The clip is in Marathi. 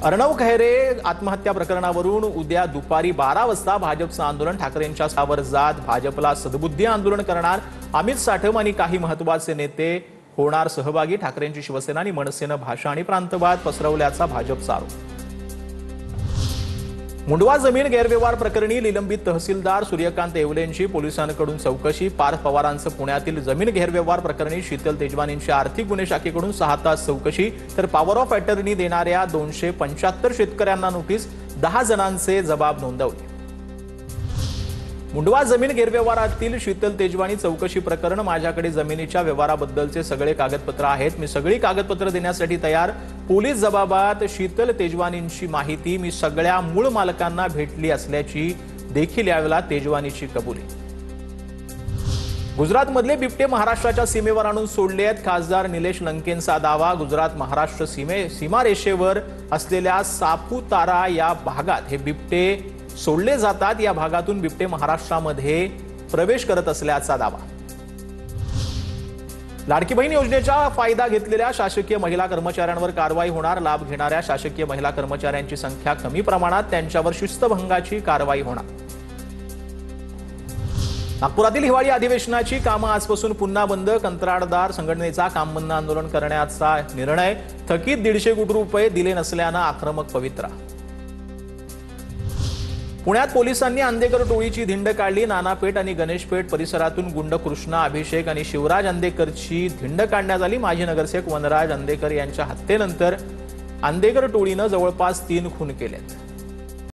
अर्णव खैरे आत्महत्या प्रकरणावरून उद्या दुपारी 12 वाजता भाजपचं आंदोलन ठाकरेंच्या सावर जात भाजपला सद्बुद्धी आंदोलन करणार अमित साठम आणि काही महत्त्वाचे नेते होणार सहभागी। ठाकरेंची शिवसेना आणि मनसेनं भाषा आणि प्रांतवाद पसरवल्याचा भाजपचा आरोप। मुंडवा जमीन गैरव्यवहार प्रकरणी निलंबित तहसीलदार सूर्यकांत येवलेंची पोलिसांकडून चौकशी। पार्थ पवारांचं पुण्यातील जमीन गैरव्यवहार प्रकरणी शीतल तेजवानींची आर्थिक गुन्हे शाखेकडून 6 तास चौकशी। तर पॉवर ऑफ अटर्नी देणाऱ्या 275 शेतकऱ्यांना नोटीस, 10 जणांचे जबाब नोंदवले। मुंडवा जमीन गैरव्यवहारातील शीतल तेजवानी चौकशी प्रकरण। माझ्याकडे जमिनीच्या व्यवहाराबद्दलचे सगळे कागदपत्र आहेत, मी सगळी कागदपत्र देण्यासाठी तयार। पोलीस जबाबात शीतल तेजवानींची माहिती, मी सगळ्या मूळ मालकांना भेटली असल्याची देखील यावेळेला तेजवानीची कबुली। गुजरातमधले बिबटे महाराष्ट्राच्या सीमेवर आणून सोडले आहेत, खासदार निलेश लंकेंचा दावा। गुजरात महाराष्ट्र सीमारेषेवर असलेल्या सापुतारा या भागात हे बिबटे सोडले जातात। या भागातून बिबटे महाराष्ट्रामध्ये प्रवेश करत असल्याचा दावा। लाडकी बहीण योजनेचा फायदा घेतलेल्या शासकीय महिला कर्मचाऱ्यांवर कारवाई होणार। लाभ घेणाऱ्या शासकीय महिला कर्मचाऱ्यांची संख्या कमी प्रमाणात, त्यांच्यावर शिस्तभंगाची कारवाई होणार। नागपुरातील हिवाळी अधिवेशनाची कामं आजपासून पुन्हा बंद। कंत्राटदार संघटनेचा काम बंद आंदोलन करण्याचा निर्णय। थकीत 150 कोटी रुपये दिले नसल्यानं आक्रमक पवित्रा। पुण्यात पोलिसांनी अंधेकर टोळीची धिंड काढली। नानापेठ आणि गणेशपेठ परिसरातून गुंड कृष्णा अभिषेक आणि शिवराज अंधेकरची धिंड काढण्यात आली। माजी नगरसेवक वनराज अंधेकर यांच्या हत्येनंतर अंधेकर टोळीनं जवळपास 3 खून केलेत।